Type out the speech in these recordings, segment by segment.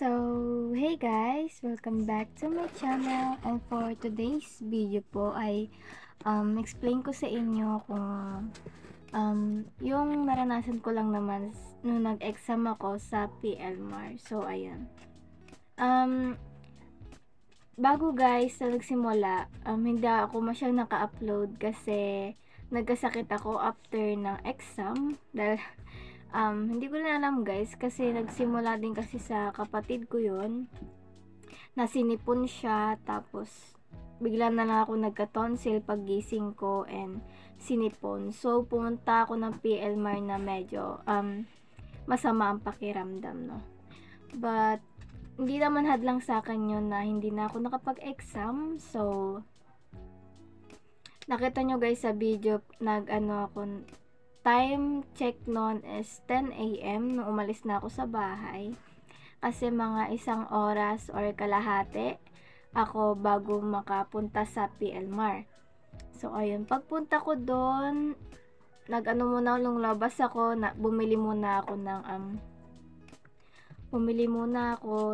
Hey guys! Welcome back to my channel, and for today's video po ay explain ko sa inyo kung yung naranasan ko lang naman nung nag-exam ako sa PLMAR. So, ayan. Bago guys na nagsimula, hindi ako masyadong naka-upload kasi nagkasakit ako after ng exam dahil hindi ko na alam guys kasi nagsimula din kasi sa kapatid ko yon na sinipon siya, tapos bigla na lang ako nagka-tonsil paggising ko and sinipon. So pumunta ako ng PLMAR na medyo masama ang pakiramdam, no. But hindi naman hadlang sa akin yun na hindi na ako nakapag-exam. So nakita nyo guys sa video, time check noon is 10 AM nung umalis na ako sa bahay. Kasi mga 1 oras or kalahati ako bago makapunta sa PLMAR. So, ayun. Pagpunta ko doon, muna nung labas ako, bumili muna ako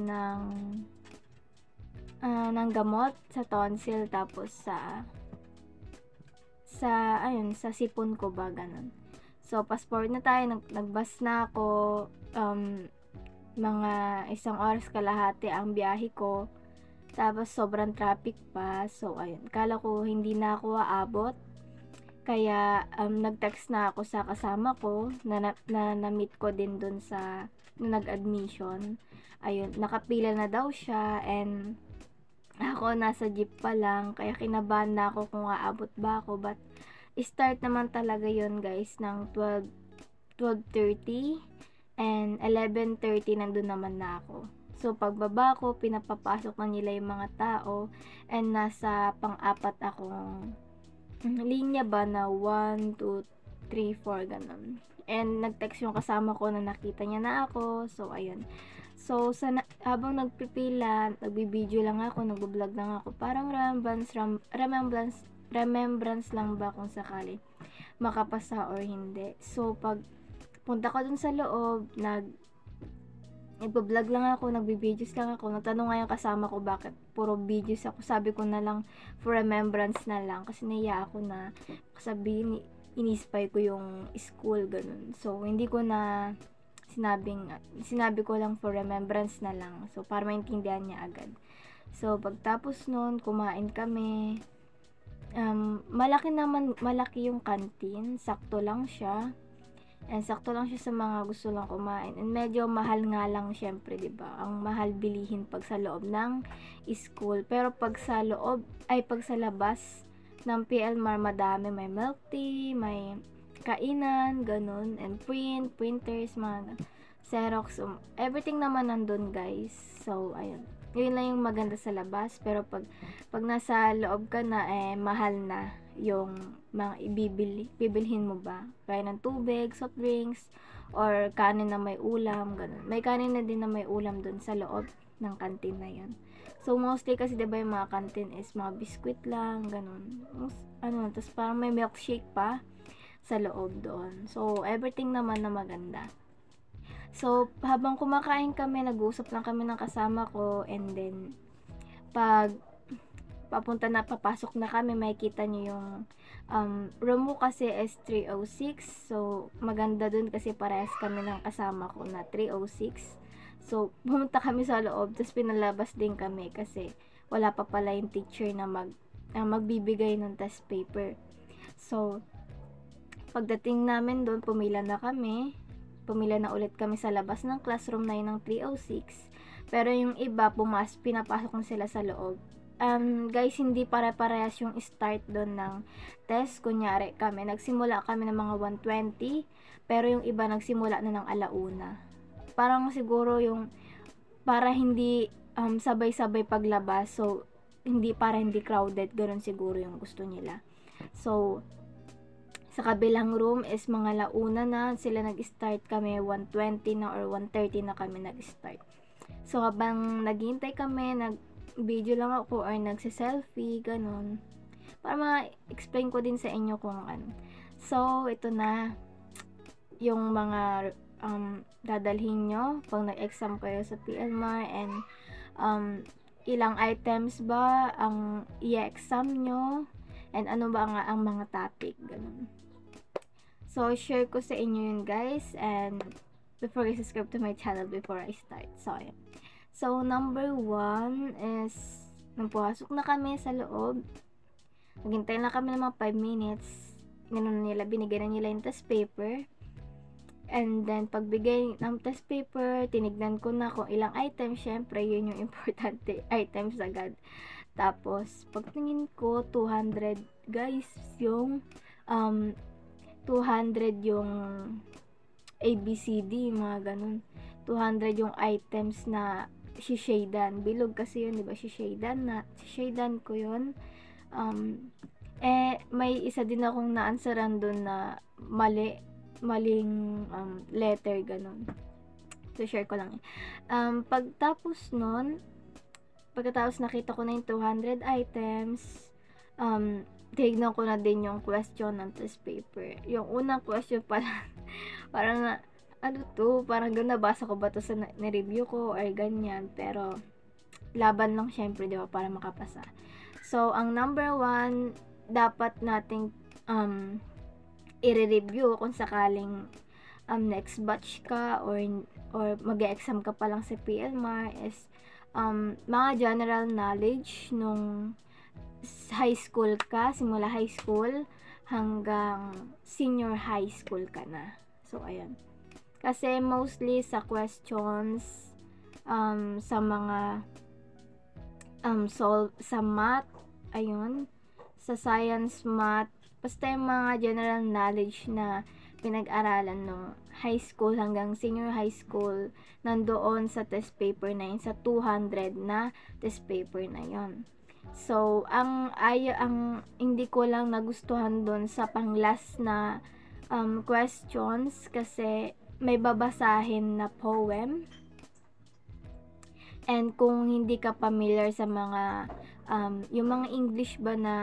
ng gamot sa tonsil, tapos sa sipon ko ba, ganun. So, passport na tayo, nagbus na ako, mga 1 oras kalahati ang biyahe ko, tapos sobrang traffic pa. So, ayun, kala ko hindi na ako aabot, kaya nag-text na ako sa kasama ko, na-meet ko din dun sa nag-admission. Ayun, nakapila na daw siya, and ako nasa jeep pa lang, kaya kinabahan na ako kung aabot ba ako. But start naman talaga yon guys ng 12:30 and 11:30 nandun naman na ako. So pagbaba ko, pinapapasok na nila yung mga tao, and nasa pang-apat akong linya ba na 1, 2, 3, 4 ganun. And nag-text yung kasama ko na nakita niya na ako. So ayun. So habang nagpipila, nagbibideo lang ako, nagbo-vlog lang ako, parang remembrance lang ba kung sakali makapasa or hindi. So pag punta ko dun sa loob, nagbo-vlog lang ako, nagbi-videos lang ako. Nagtanong nga yung kasama ko bakit puro videos ako. Sabi ko na lang for remembrance na lang, kasi naiya ako na sabihin inispay ko yung school, ganun. So hindi ko na sinabi ko lang for remembrance na lang, so para maintindihan niya agad. So pagtapos nun, kumain kami. Malaki yung canteen, sakto lang siya. And sakto lang siya sa mga gusto lang kumain. And medyo mahal nga lang, syempre, 'di ba? Ang mahal bilihin pag sa loob ng school. Pero pag sa labas ng PLMAR, madami, may milk tea, may kainan, ganun, and printers, mga Xerox, everything naman nandun guys. So ayun, yun lang yung maganda sa labas. Pero pag nasa loob ka na, mahal na yung mga bibilhin mo ba, kaya ng tubig, soft drinks, or kanin na may ulam, ganun. May kanin na din na may ulam dun sa loob ng canteen na yun. So mostly kasi diba yung mga canteen is mga biskwit lang, ganun, tapos parang may milkshake pa sa loob doon. So everything naman na maganda. So habang kumakain kami, nag-uusap lang kami ng kasama ko, and then pag papasok na kami, makikita nyo yung room mo kasi is 306. So maganda dun kasi parehas kami ng kasama ko na 306. So pumunta kami sa loob, tapos pinalabas din kami kasi wala pa pala yung teacher na magbibigay ng test paper. So pagdating namin doon, pumila na ulit kami sa labas ng classroom na yun ng 306. Pero yung iba, pinapasok na sila sa loob. Guys, hindi pare-parehas yung start doon ng test. Kunyari nagsimula kami ng mga 1:20, pero yung iba nagsimula na ng 1:00. Parang siguro yung para hindi sabay-sabay paglabas, so para hindi crowded, ganoon siguro yung gusto nila. So sa kabilang room is mga 1:00 na sila nag-start, kami 1:20 na or 1:30 na kami nag-start. So habang naghihintay kami, nag-video lang ako or nagse-selfie, ganun, para ma-explain ko din sa inyo kung ano. So ito na yung mga dadalhin nyo pag nag-exam kayo sa PLMAR, and ilang items ba ang i-exam nyo, and ano ba ang mga topic, ganun. So, share ko sa inyo yun, guys, and before you subscribe to my channel before I start. So, ayan. So, number 1 is, nang pumasok na kami sa loob, naghintay na kami ng mga 5 minutes, binigyan na nila yung test paper. And then, pagbigay ng test paper, tinignan ko na kung ilang items. Syempre, yun yung importante items agad. Tapos, pagtingin ko, 200, guys, yung 200 yung ABCD, mga ganun. 200 yung items na si-shadan. Bilog kasi yun, di ba? Si-shadan ko yun. May isa din akong na-answeran dun na maling letter, ganun. So, share ko lang. Pagkatapos nakita ko na yung 200 items, tinignan ko na din yung question ng test paper. Yung unang question pala, parang parang nabasa ko ba to sa na-review ko or ganyan, pero laban lang syempre, di ba, para makapasa. So, ang number 1, dapat nating i-review kung sakaling next batch ka or mag-exam ka pa lang sa PLMAR is mga general knowledge nung high school ka, simula high school hanggang senior high school ka na. So, ayan. Kasi mostly sa questions, sa mga sa math, ayun, sa science, math, basta yung mga general knowledge na pinag-aralan no high school hanggang senior high school, nandoon sa test paper na yun, sa 200 na test paper na yun. So, ang hindi ko lang nagustuhan doon sa pang-last na questions, kasi may babasahin na poem. And kung hindi ka familiar sa mga yung mga English ba na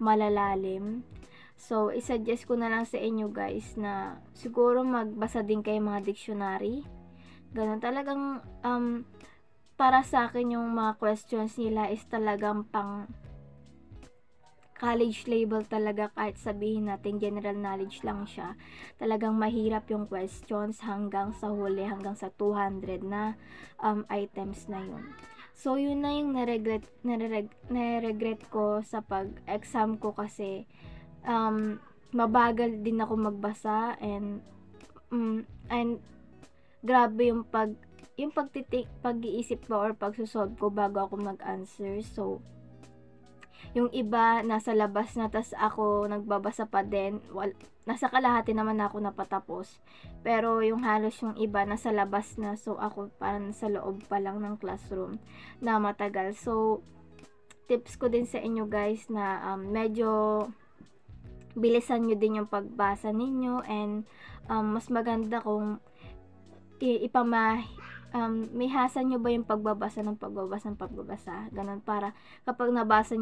malalalim, so i-suggest ko na lang sa inyo, guys, na siguro magbasa din kayo mga dictionary. Ganun talagang para sa akin yung mga questions nila is talagang pang college level talaga, kahit sabihin natin general knowledge lang siya. Talagang mahirap yung questions hanggang sa huli, hanggang sa 200 na items na yun. So, yun na yung na-regret ko sa pag-exam ko, kasi mabagal din ako magbasa, and grabe yung pag-iisip ko or pagsusolve ko bago ako mag-answer. So, yung iba nasa labas na, tas ako nagbabasa pa din. Nasa kalahati naman ako napatapos, pero yung halos yung iba nasa labas na, so ako parang sa loob pa lang ng classroom na matagal. So, tips ko din sa inyo, guys, na medyo bilisan nyo din yung pagbasa ninyo, and mas maganda kung mihasan nyo ba yung pagbabasa, ganun, para kapag nagbasa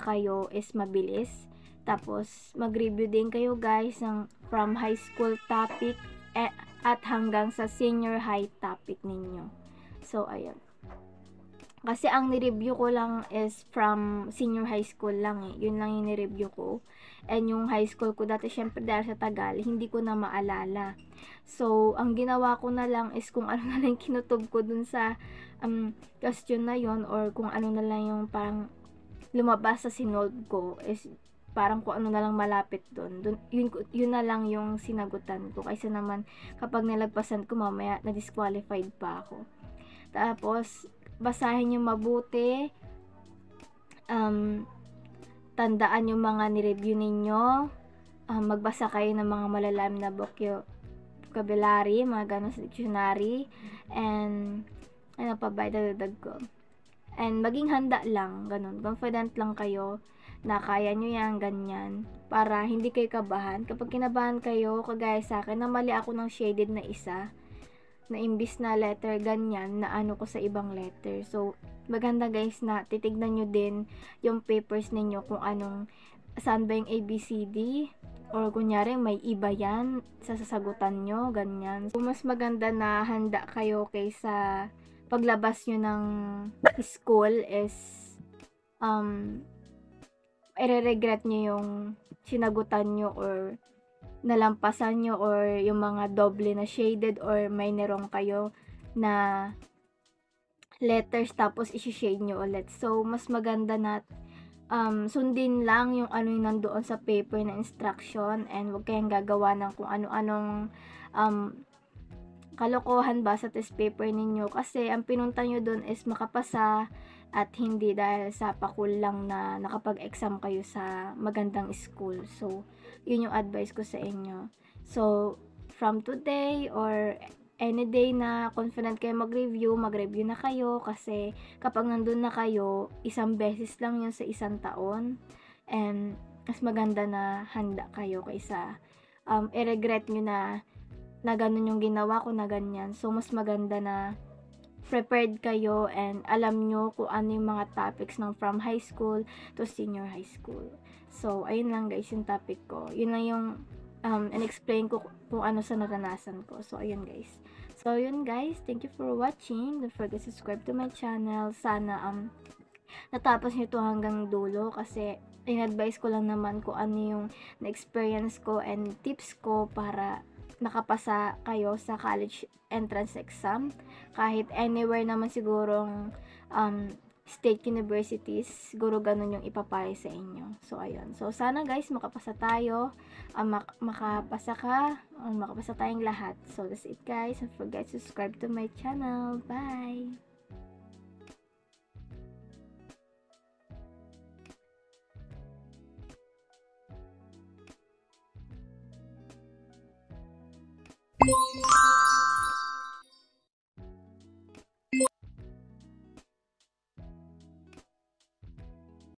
kayo is mabilis. Tapos mag-review din kayo, guys, from high school topic at hanggang sa senior high topic ninyo. So, ayun. Kasi ang ni-review ko lang is from senior high school lang eh. Yun lang yung ni-review ko. And yung high school ko dati, syempre dahil sa tagal, hindi ko na maalala. So, ang ginawa ko na lang is kung ano na lang kinutob ko dun sa question na yon, or kung ano na lang yung parang lumabas sa sinolve ko, is parang kung ano na lang malapit dun. Yun na lang yung sinagutan ko. Kaysa naman kapag nilagpasan ko, mamaya na-disqualified pa ako. Tapos, basahin yung mabuti, tandaan yung mga ni-review ninyo, magbasa kayo ng mga malalalim na vocabulary, mga ganun sa dictionary, and ano pa ba, dadagdag ko. And maging handa lang, ganun, confident lang kayo na kaya nyo yan, ganyan, para hindi kayo kabahan. Kapag kinabahan kayo, kagaya sa akin, namali ako ng shaded na isa, na imbis na letter ganyan, na ano ko sa ibang letter. So, maganda, guys, na titignan nyo din yung papers ninyo kung saan ba yung ABCD, or kunyari may iba yan sa sasagutan nyo, ganyan. So, mas maganda na handa kayo kaysa paglabas nyo ng school is i-regret nyo yung sinagutan nyo or nalampasan nyo or yung mga doble na shaded or may nerong kayo na letters tapos isi-shade nyo ulit. So, mas maganda na sundin lang yung ano yung nandoon sa paper na instruction and huwag kayong gagawa ng kung ano-anong kalokohan ba sa test paper ninyo kasi ang pinunta nyo doon is makapasa at hindi dahil sa pakul lang na nakapag-exam kayo sa magandang school. So, yun yung advice ko sa inyo. So, from today or any day na confident kayo mag-review na kayo kasi kapag nandun na kayo, isang beses lang yun sa isang taon and mas maganda na handa kayo kaysa i-regret nyo na ganun yung ginawa ko na ganyan. So, mas maganda na prepared kayo and alam nyo kung ano yung mga topics ng from high school to senior high school. So, ayun lang guys yung topic ko. Yun lang yung in-explain ko kung ano sa naranasan ko. So, ayun guys. So, yun guys. Thank you for watching. Don't forget to subscribe to my channel. Sana natapos nyo to hanggang dulo kasi in-advise ko lang naman kung ano yung na-experience ko and tips ko para nakapasa kayo sa college entrance exam. Kahit anywhere naman sigurong state universities, siguro ganun yung ipapayo sa inyo. So, ayun. So, sana guys, makapasa tayo. Makapasa ka. Makapasa tayong lahat. So, that's it guys. Don't forget to subscribe to my channel. Bye!